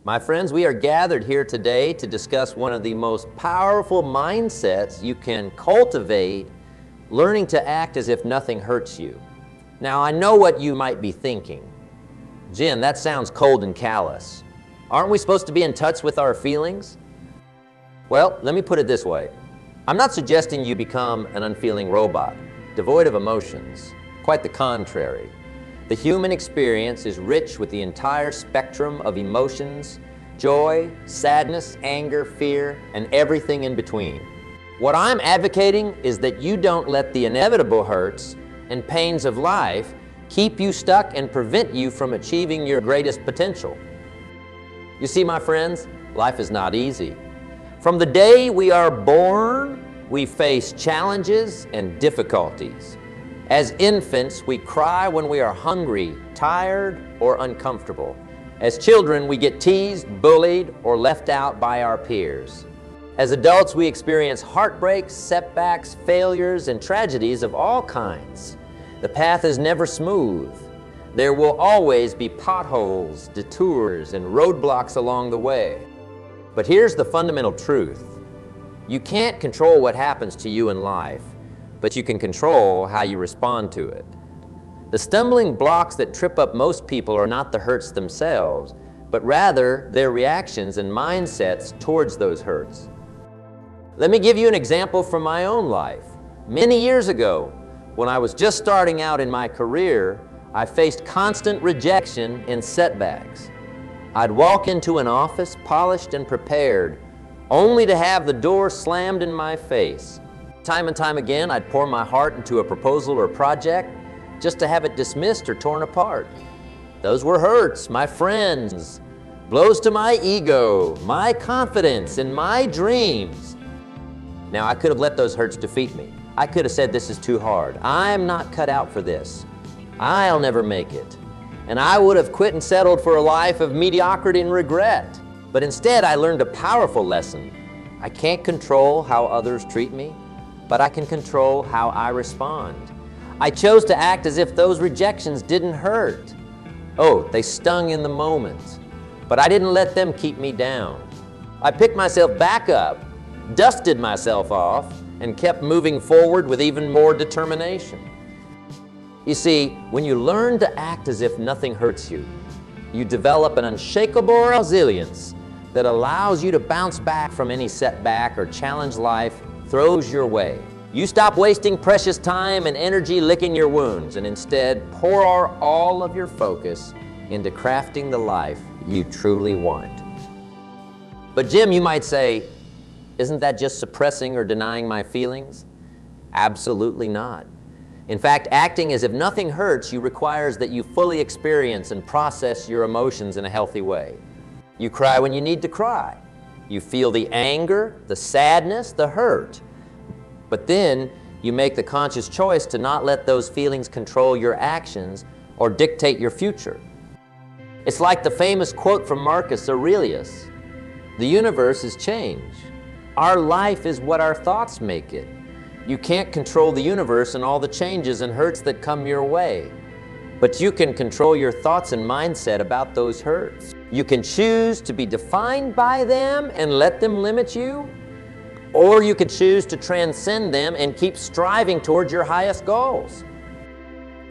My friends, we are gathered here today to discuss one of the most powerful mindsets you can cultivate, learning to act as if nothing hurts you. Now, I know what you might be thinking. Jim, that sounds cold and callous. Aren't we supposed to be in touch with our feelings? Well, let me put it this way. I'm not suggesting you become an unfeeling robot, devoid of emotions. Quite the contrary. The human experience is rich with the entire spectrum of emotions, joy, sadness, anger, fear, and everything in between. What I'm advocating is that you don't let the inevitable hurts and pains of life keep you stuck and prevent you from achieving your greatest potential. You see, my friends, life is not easy. From the day we are born, we face challenges and difficulties. As infants, we cry when we are hungry, tired, or uncomfortable. As children, we get teased, bullied, or left out by our peers. As adults, we experience heartbreaks, setbacks, failures, and tragedies of all kinds. The path is never smooth. There will always be potholes, detours, and roadblocks along the way. But here's the fundamental truth. You can't control what happens to you in life, but you can control how you respond to it. The stumbling blocks that trip up most people are not the hurts themselves, but rather their reactions and mindsets towards those hurts. Let me give you an example from my own life. Many years ago, when I was just starting out in my career, I faced constant rejection and setbacks. I'd walk into an office polished and prepared, only to have the door slammed in my face. Time and time again, I'd pour my heart into a proposal or project just to have it dismissed or torn apart. Those were hurts, my friends, blows to my ego, my confidence, and my dreams. Now, I could have let those hurts defeat me. I could have said, this is too hard. I'm not cut out for this. I'll never make it. And I would have quit and settled for a life of mediocrity and regret. But instead, I learned a powerful lesson. I can't control how others treat me, but I can control how I respond. I chose to act as if those rejections didn't hurt. Oh, they stung in the moment, but I didn't let them keep me down. I picked myself back up, dusted myself off, and kept moving forward with even more determination. You see, when you learn to act as if nothing hurts you, you develop an unshakable resilience that allows you to bounce back from any setback or challenge life throws your way. You stop wasting precious time and energy licking your wounds and instead pour all of your focus into crafting the life you truly want. But Jim, you might say, isn't that just suppressing or denying my feelings? Absolutely not. In fact, acting as if nothing hurts you requires that you fully experience and process your emotions in a healthy way. You cry when you need to cry. You feel the anger, the sadness, the hurt. But then you make the conscious choice to not let those feelings control your actions or dictate your future. It's like the famous quote from Marcus Aurelius, "The universe is change. Our life is what our thoughts make it. You can't control the universe and all the changes and hurts that come your way. But you can control your thoughts and mindset about those hurts. You can choose to be defined by them and let them limit you, or you can choose to transcend them and keep striving towards your highest goals."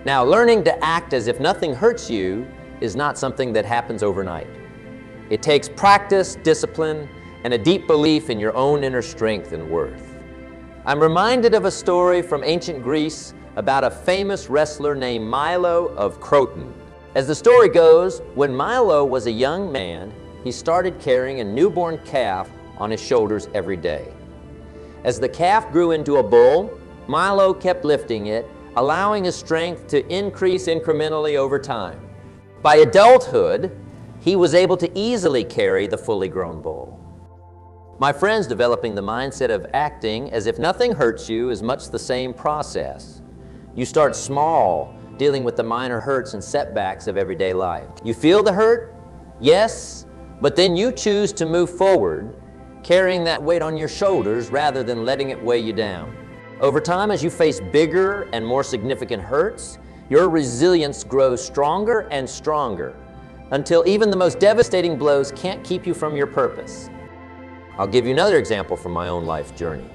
Now, learning to act as if nothing hurts you is not something that happens overnight. It takes practice, discipline, and a deep belief in your own inner strength and worth. I'm reminded of a story from ancient Greece about a famous wrestler named Milo of Croton. As the story goes, when Milo was a young man, he started carrying a newborn calf on his shoulders every day. As the calf grew into a bull, Milo kept lifting it, allowing his strength to increase incrementally over time. By adulthood, he was able to easily carry the fully grown bull. My friends, developing the mindset of acting as if nothing hurts you is much the same process. You start small, dealing with the minor hurts and setbacks of everyday life. You feel the hurt? Yes, but then you choose to move forward, carrying that weight on your shoulders rather than letting it weigh you down. Over time, as you face bigger and more significant hurts, your resilience grows stronger and stronger. until even the most devastating blows can't keep you from your purpose. I'll give you another example from my own life journey.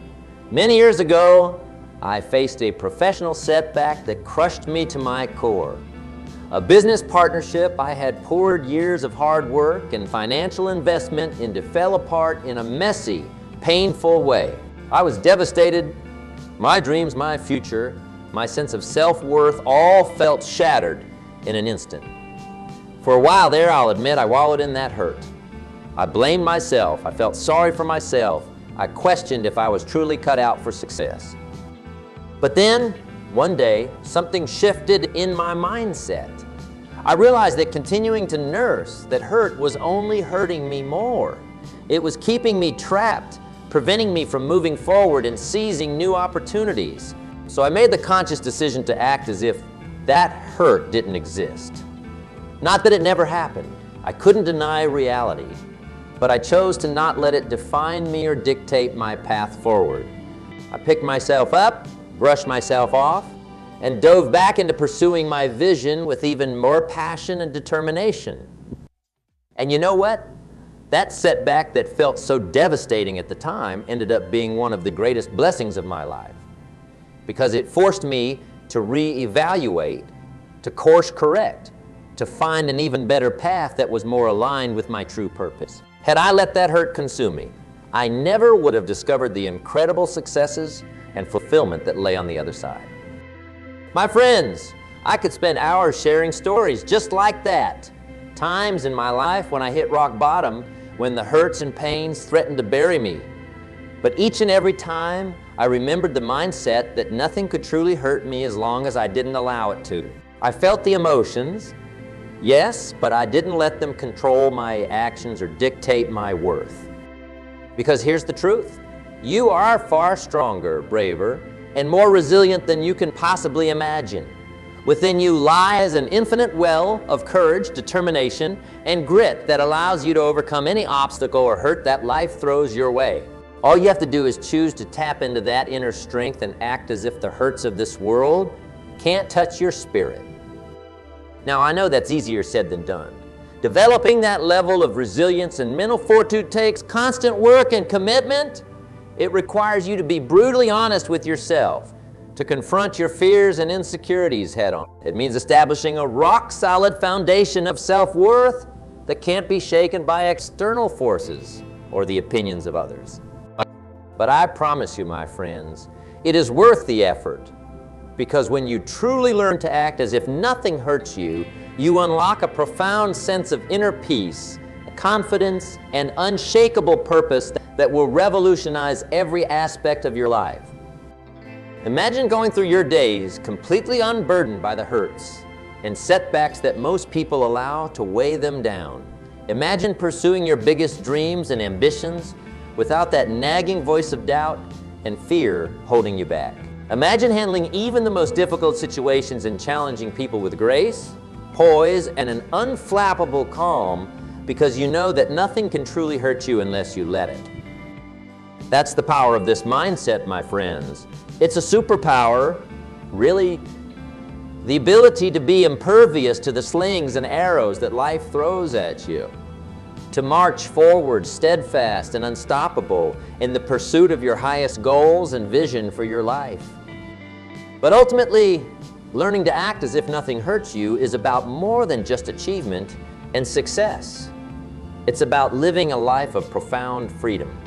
Many years ago, I faced a professional setback that crushed me to my core. A business partnership I had poured years of hard work and financial investment into fell apart in a messy, painful way. I was devastated. My dreams, my future, my sense of self-worth all felt shattered in an instant. For a while there, I'll admit, I wallowed in that hurt. I blamed myself. I felt sorry for myself. I questioned if I was truly cut out for success. But then, one day, something shifted in my mindset. I realized that continuing to nurse that hurt was only hurting me more. It was keeping me trapped, preventing me from moving forward and seizing new opportunities. So I made the conscious decision to act as if that hurt didn't exist. Not that it never happened. I couldn't deny reality, but I chose to not let it define me or dictate my path forward. I picked myself up, brushed myself off, and dove back into pursuing my vision with even more passion and determination. And you know what? That setback that felt so devastating at the time ended up being one of the greatest blessings of my life, because it forced me to reevaluate, to course correct, to find an even better path that was more aligned with my true purpose. Had I let that hurt consume me, I never would have discovered the incredible successes and fulfillment that lay on the other side. My friends, I could spend hours sharing stories just like that. Times in my life when I hit rock bottom, when the hurts and pains threatened to bury me. But each and every time, I remembered the mindset that nothing could truly hurt me as long as I didn't allow it to. I felt the emotions, yes, but I didn't let them control my actions or dictate my worth. Because here's the truth. You are far stronger, braver, and more resilient than you can possibly imagine. Within you lies an infinite well of courage, determination, and grit that allows you to overcome any obstacle or hurt that life throws your way. All you have to do is choose to tap into that inner strength and act as if the hurts of this world can't touch your spirit. Now, I know that's easier said than done. Developing that level of resilience and mental fortitude takes constant work and commitment. It requires you to be brutally honest with yourself, to confront your fears and insecurities head on. It means establishing a rock-solid foundation of self-worth that can't be shaken by external forces or the opinions of others. But I promise you, my friends, it is worth the effort, because when you truly learn to act as if nothing hurts you, you unlock a profound sense of inner peace, confidence, and unshakable purpose that will revolutionize every aspect of your life. Imagine going through your days completely unburdened by the hurts and setbacks that most people allow to weigh them down. Imagine pursuing your biggest dreams and ambitions without that nagging voice of doubt and fear holding you back. Imagine handling even the most difficult situations and challenging people with grace, poise, and an unflappable calm, because you know that nothing can truly hurt you unless you let it. That's the power of this mindset, my friends. It's a superpower, really, the ability to be impervious to the slings and arrows that life throws at you, to march forward steadfast and unstoppable in the pursuit of your highest goals and vision for your life. But ultimately, learning to act as if nothing hurts you is about more than just achievement and success. It's about living a life of profound freedom,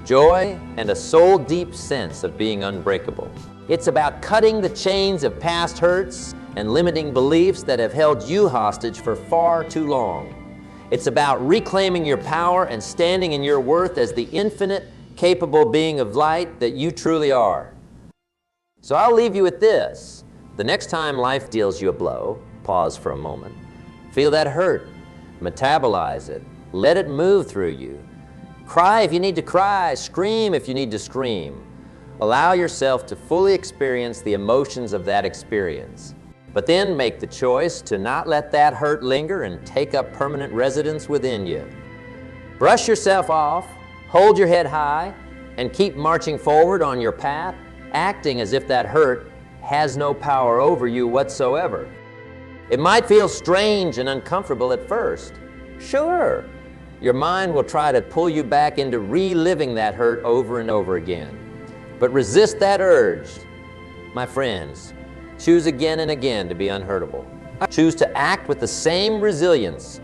joy, and a soul-deep sense of being unbreakable. It's about cutting the chains of past hurts and limiting beliefs that have held you hostage for far too long. It's about reclaiming your power and standing in your worth as the infinite, capable being of light that you truly are. So I'll leave you with this. The next time life deals you a blow, pause for a moment. Feel that hurt. Metabolize it. Let it move through you. Cry if you need to cry. Scream if you need to scream. Allow yourself to fully experience the emotions of that experience. But then make the choice to not let that hurt linger and take up permanent residence within you. Brush yourself off, hold your head high, and keep marching forward on your path, acting as if that hurt has no power over you whatsoever. It might feel strange and uncomfortable at first. Sure, your mind will try to pull you back into reliving that hurt over and over again. But resist that urge. My friends, choose again and again to be unhurtable. Choose to act with the same resilience,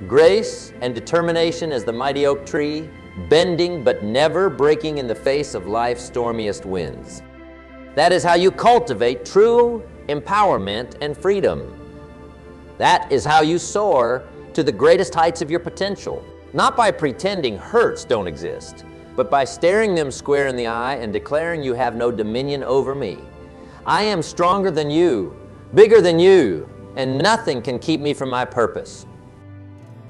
grace, and determination as the mighty oak tree, bending but never breaking in the face of life's stormiest winds. That is how you cultivate true empowerment and freedom. That is how you soar to the greatest heights of your potential, not by pretending hurts don't exist, but by staring them square in the eye and declaring you have no dominion over me. I am stronger than you, bigger than you, and nothing can keep me from my purpose.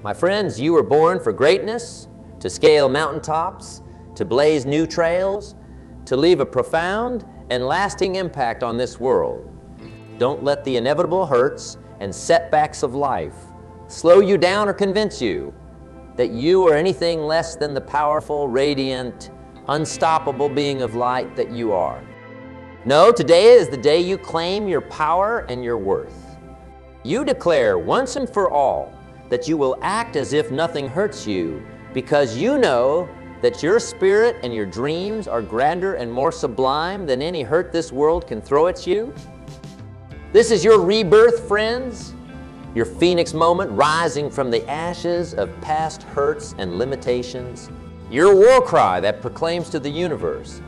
My friends, you were born for greatness, to scale mountaintops, to blaze new trails, to leave a profound and lasting impact on this world. Don't let the inevitable hurts and setbacks of life slow you down or convince you that you are anything less than the powerful, radiant, unstoppable being of light that you are. No, today is the day you claim your power and your worth. You declare once and for all that you will act as if nothing hurts you, because you know that your spirit and your dreams are grander and more sublime than any hurt this world can throw at you. This is your rebirth, friends, your phoenix moment rising from the ashes of past hurts and limitations. Your war cry that proclaims to the universe,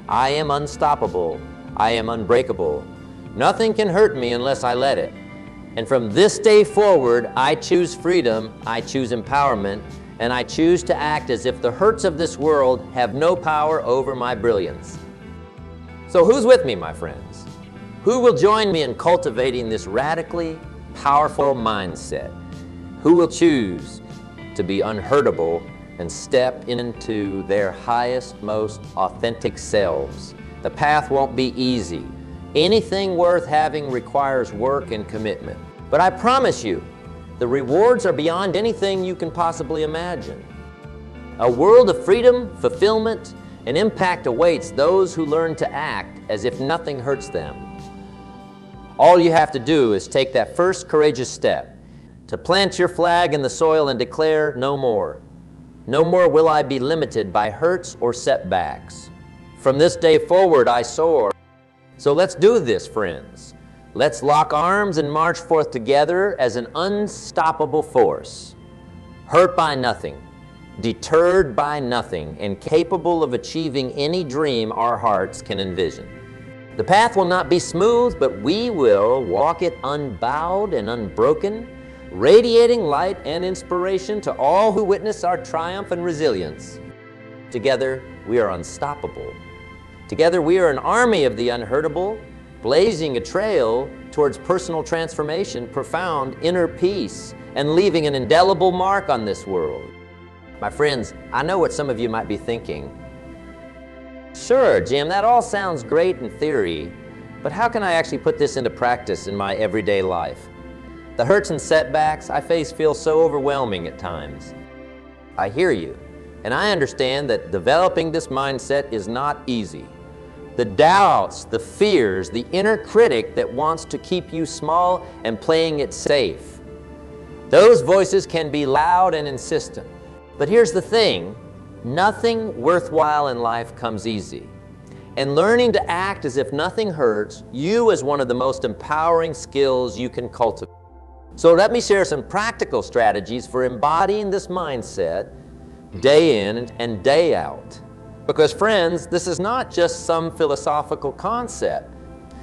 I am unstoppable, I am unbreakable. Nothing can hurt me unless I let it. And from this day forward, I choose freedom, I choose empowerment, and I choose to act as if the hurts of this world have no power over my brilliance. So who's with me, my friends? Who will join me in cultivating this radically powerful mindset? Who will choose to be unhurtable and step into their highest, most authentic selves? The path won't be easy. Anything worth having requires work and commitment. But I promise you, the rewards are beyond anything you can possibly imagine. A world of freedom, fulfillment, and impact awaits those who learn to act as if nothing hurts them. All you have to do is take that first courageous step, to plant your flag in the soil and declare no more. No more will I be limited by hurts or setbacks. From this day forward, I soar. So let's do this, friends. Let's lock arms and march forth together as an unstoppable force, hurt by nothing, deterred by nothing, and capable of achieving any dream our hearts can envision. The path will not be smooth, but we will walk it unbowed and unbroken, radiating light and inspiration to all who witness our triumph and resilience. Together, we are unstoppable. Together, we are an army of the unhurtable, blazing a trail towards personal transformation, profound inner peace, and leaving an indelible mark on this world. My friends, I know what some of you might be thinking. Sure, Jim, that all sounds great in theory, but how can I actually put this into practice in my everyday life? The hurts and setbacks I face feel so overwhelming at times. I hear you, and I understand that developing this mindset is not easy. The doubts, the fears, the inner critic that wants to keep you small and playing it safe. Those voices can be loud and insistent. But here's the thing, nothing worthwhile in life comes easy. And learning to act as if nothing hurts you is one of the most empowering skills you can cultivate. So let me share some practical strategies for embodying this mindset day in and day out. Because friends, this is not just some philosophical concept.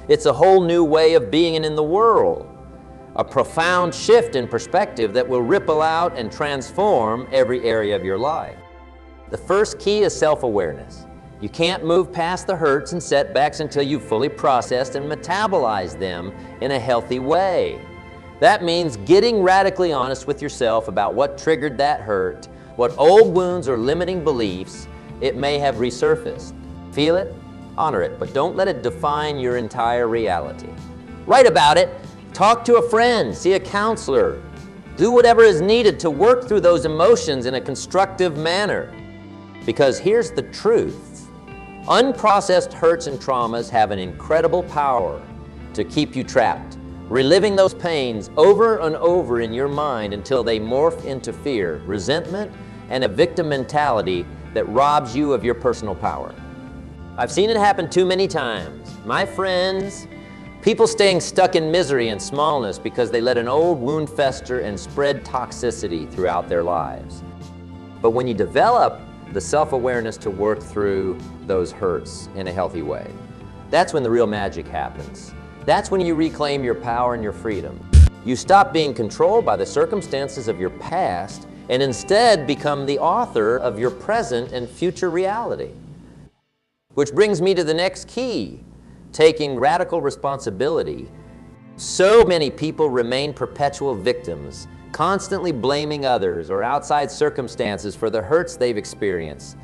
It's a whole new way of being in the world. A profound shift in perspective that will ripple out and transform every area of your life. The first key is self-awareness. You can't move past the hurts and setbacks until you've fully processed and metabolized them in a healthy way. That means getting radically honest with yourself about what triggered that hurt, what old wounds or limiting beliefs it may have resurfaced. Feel it, honor it, but don't let it define your entire reality. Write about it, talk to a friend, see a counselor. Do whatever is needed to work through those emotions in a constructive manner. Because here's the truth. Unprocessed hurts and traumas have an incredible power to keep you trapped, reliving those pains over and over in your mind until they morph into fear, resentment, and a victim mentality that robs you of your personal power. I've seen it happen too many times. My friends, people staying stuck in misery and smallness because they let an old wound fester and spread toxicity throughout their lives. But when you develop the self-awareness to work through those hurts in a healthy way, that's when the real magic happens. That's when you reclaim your power and your freedom. You stop being controlled by the circumstances of your past and instead become the author of your present and future reality. Which brings me to the next key, taking radical responsibility. So many people remain perpetual victims, constantly blaming others or outside circumstances for the hurts they've experienced.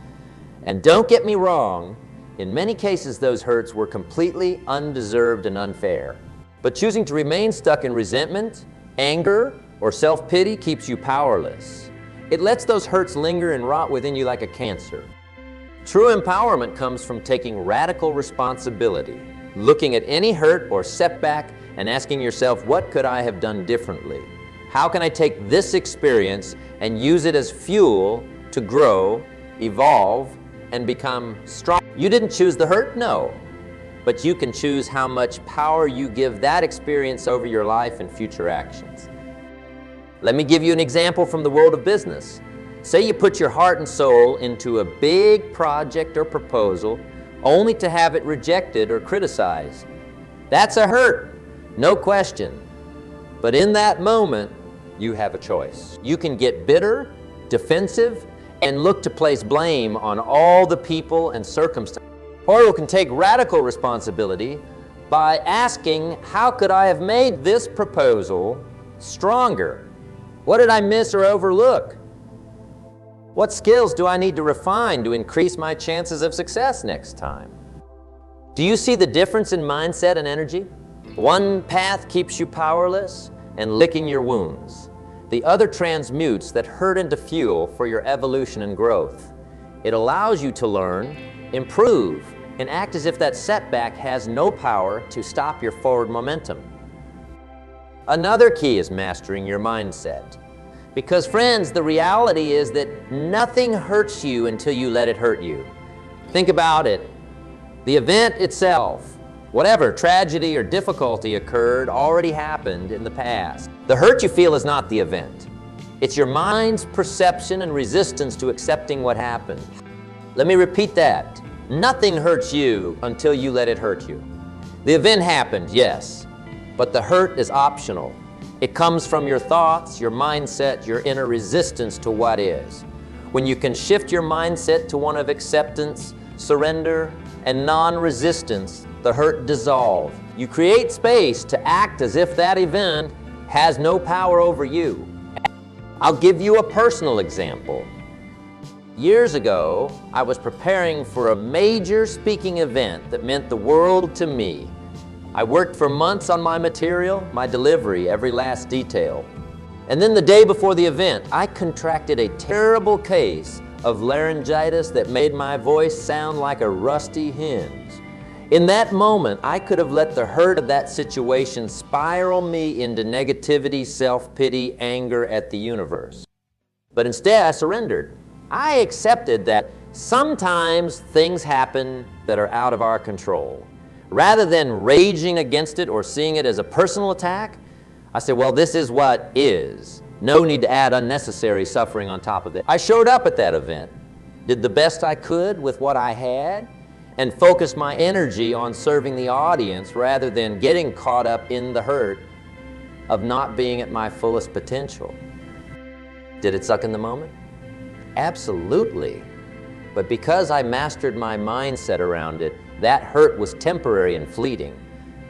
And don't get me wrong, in many cases those hurts were completely undeserved and unfair. But choosing to remain stuck in resentment, anger, or self-pity keeps you powerless. It lets those hurts linger and rot within you like a cancer. True empowerment comes from taking radical responsibility, looking at any hurt or setback and asking yourself, what could I have done differently? How can I take this experience and use it as fuel to grow, evolve, and become strong? You didn't choose the hurt? No. But you can choose how much power you give that experience over your life and future actions. Let me give you an example from the world of business. Say you put your heart and soul into a big project or proposal only to have it rejected or criticized. That's a hurt, no question. But in that moment, you have a choice. You can get bitter, defensive, and look to place blame on all the people and circumstances. Or you can take radical responsibility by asking, how could I have made this proposal stronger? What did I miss or overlook? What skills do I need to refine to increase my chances of success next time? Do you see the difference in mindset and energy? One path keeps you powerless and licking your wounds. The other transmutes that hurt into fuel for your evolution and growth. It allows you to learn, improve, and act as if that setback has no power to stop your forward momentum. Another key is mastering your mindset. Because friends, the reality is that nothing hurts you until you let it hurt you. Think about it. The event itself, whatever tragedy or difficulty occurred, already happened in the past. The hurt you feel is not the event. It's your mind's perception and resistance to accepting what happened. Let me repeat that. Nothing hurts you until you let it hurt you. The event happened, yes, but the hurt is optional. It comes from your thoughts, your mindset, your inner resistance to what is. When you can shift your mindset to one of acceptance, surrender, and non-resistance, the hurt dissolves. You create space to act as if that event has no power over you. I'll give you a personal example. Years ago, I was preparing for a major speaking event that meant the world to me. I worked for months on my material, my delivery, every last detail. And then the day before the event, I contracted a terrible case of laryngitis that made my voice sound like a rusty hinge. In that moment, I could have let the hurt of that situation spiral me into negativity, self-pity, anger at the universe. But instead, I surrendered. I accepted that sometimes things happen that are out of our control. Rather than raging against it or seeing it as a personal attack, I said, well, this is what is. No need to add unnecessary suffering on top of it. I showed up at that event, did the best I could with what I had, and focused my energy on serving the audience rather than getting caught up in the hurt of not being at my fullest potential. Did it suck in the moment? Absolutely. But because I mastered my mindset around it, that hurt was temporary and fleeting.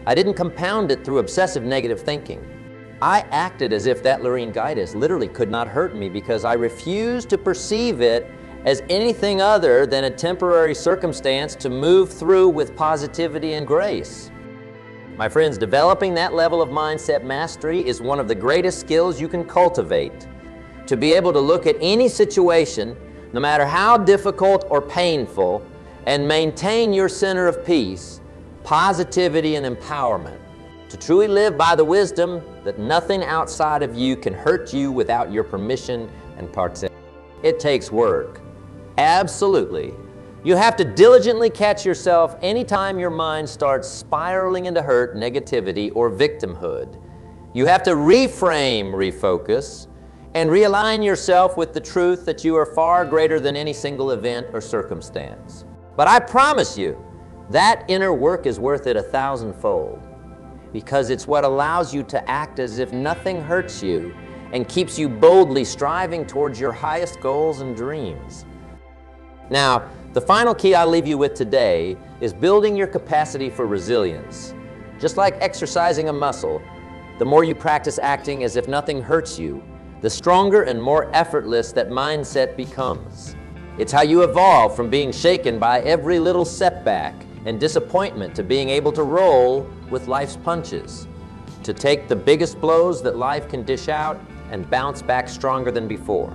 I didn't compound it through obsessive negative thinking. I acted as if that laryngitis literally could not hurt me because I refused to perceive it as anything other than a temporary circumstance to move through with positivity and grace. My friends, developing that level of mindset mastery is one of the greatest skills you can cultivate. To be able to look at any situation, no matter how difficult or painful, and maintain your center of peace, positivity, and empowerment. to truly live by the wisdom that nothing outside of you can hurt you without your permission and participation. It takes work. Absolutely. You have to diligently catch yourself anytime your mind starts spiraling into hurt, negativity, or victimhood. You have to reframe, refocus, and realign yourself with the truth that you are far greater than any single event or circumstance. But I promise you, that inner work is worth it 1,000-fold, because it's what allows you to act as if nothing hurts you and keeps you boldly striving towards your highest goals and dreams. Now, the final key I'll leave you with today is building your capacity for resilience. Just like exercising a muscle, the more you practice acting as if nothing hurts you, the stronger and more effortless that mindset becomes. It's how you evolve from being shaken by every little setback and disappointment to being able to roll with life's punches, to take the biggest blows that life can dish out and bounce back stronger than before.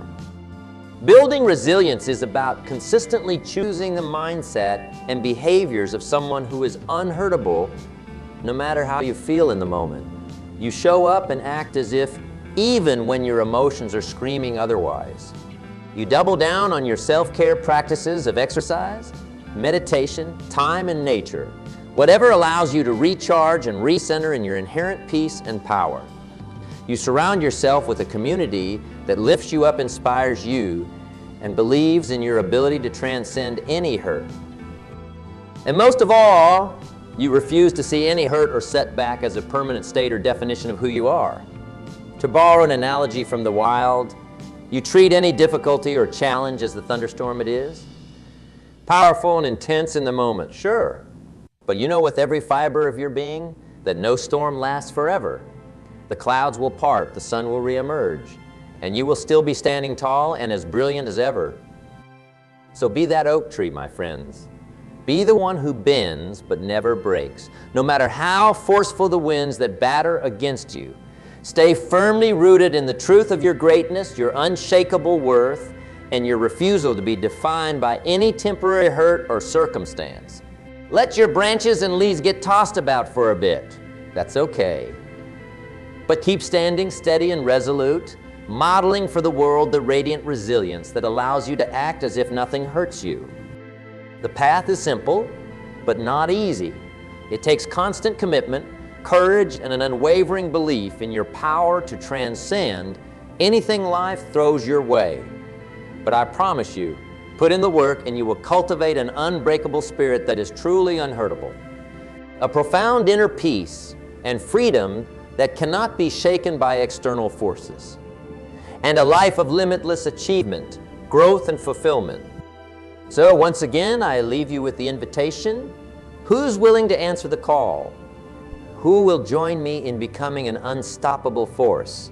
Building resilience is about consistently choosing the mindset and behaviors of someone who is unhurtable no matter how you feel in the moment. You show up and act as if even when your emotions are screaming otherwise. You double down on your self-care practices of exercise, meditation, time, and nature, whatever allows you to recharge and recenter in your inherent peace and power. You surround yourself with a community that lifts you up, inspires you, and believes in your ability to transcend any hurt. And most of all, you refuse to see any hurt or setback as a permanent state or definition of who you are. To borrow an analogy from the wild, you treat any difficulty or challenge as the thunderstorm it is. Powerful and intense in the moment, sure. But you know with every fiber of your being that no storm lasts forever. The clouds will part, the sun will reemerge, and you will still be standing tall and as brilliant as ever. So be that oak tree, my friends. Be the one who bends but never breaks. No matter how forceful the winds that batter against you, stay firmly rooted in the truth of your greatness, your unshakable worth, and your refusal to be defined by any temporary hurt or circumstance. Let your branches and leaves get tossed about for a bit. That's okay. But keep standing steady and resolute, modeling for the world the radiant resilience that allows you to act as if nothing hurts you. The path is simple, but not easy. It takes constant commitment, courage, and an unwavering belief in your power to transcend anything life throws your way. But I promise you, put in the work and you will cultivate an unbreakable spirit that is truly unhurtable. A profound inner peace and freedom that cannot be shaken by external forces. And a life of limitless achievement, growth, and fulfillment. So once again, I leave you with the invitation. Who's willing to answer the call? Who will join me in becoming an unstoppable force,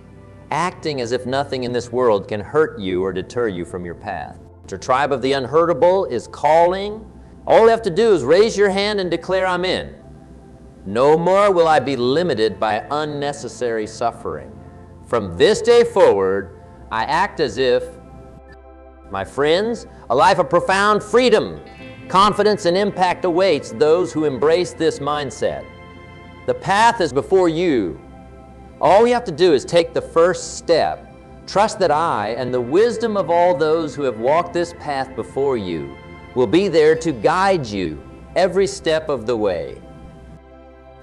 acting as if nothing in this world can hurt you or deter you from your path? The tribe of the unhurtable is calling. All you have to do is raise your hand and declare, I'm in. No more will I be limited by unnecessary suffering. From this day forward, I act as if, my friends, a life of profound freedom, confidence, and impact awaits those who embrace this mindset. The path is before you. All you have to do is take the first step. Trust that I and the wisdom of all those who have walked this path before you will be there to guide you every step of the way.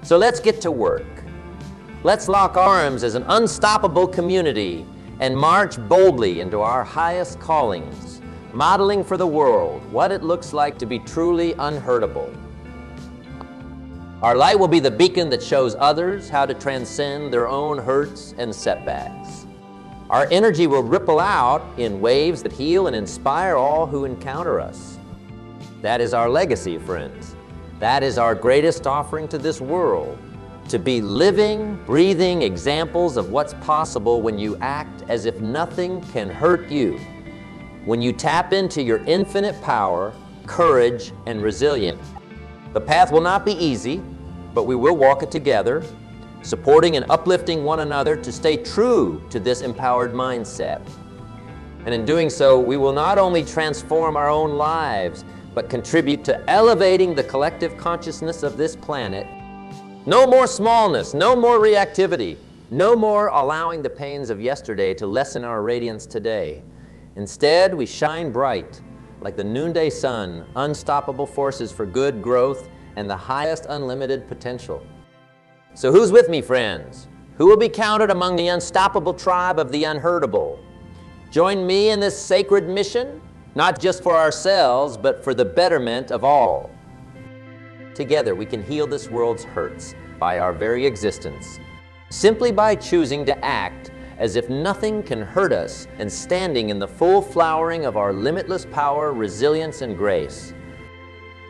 So let's get to work. Let's lock arms as an unstoppable community and march boldly into our highest callings, modeling for the world what it looks like to be truly unhurtable. Our light will be the beacon that shows others how to transcend their own hurts and setbacks. Our energy will ripple out in waves that heal and inspire all who encounter us. That is our legacy, friends. That is our greatest offering to this world, to be living, breathing examples of what's possible when you act as if nothing can hurt you, when you tap into your infinite power, courage, and resilience. The path will not be easy, but we will walk it together, supporting and uplifting one another to stay true to this empowered mindset. And in doing so, we will not only transform our own lives, but contribute to elevating the collective consciousness of this planet No more smallness, no more reactivity, no more allowing the pains of yesterday to lessen our radiance today. Instead, we shine bright like the noonday sun, unstoppable forces for good growth and the highest unlimited potential. So who's with me, friends? Who will be counted among the unstoppable tribe of the unhurtable? Join me in this sacred mission, not just for ourselves, but for the betterment of all. Together, we can heal this world's hurts by our very existence, simply by choosing to act as if nothing can hurt us and standing in the full flowering of our limitless power, resilience, and grace.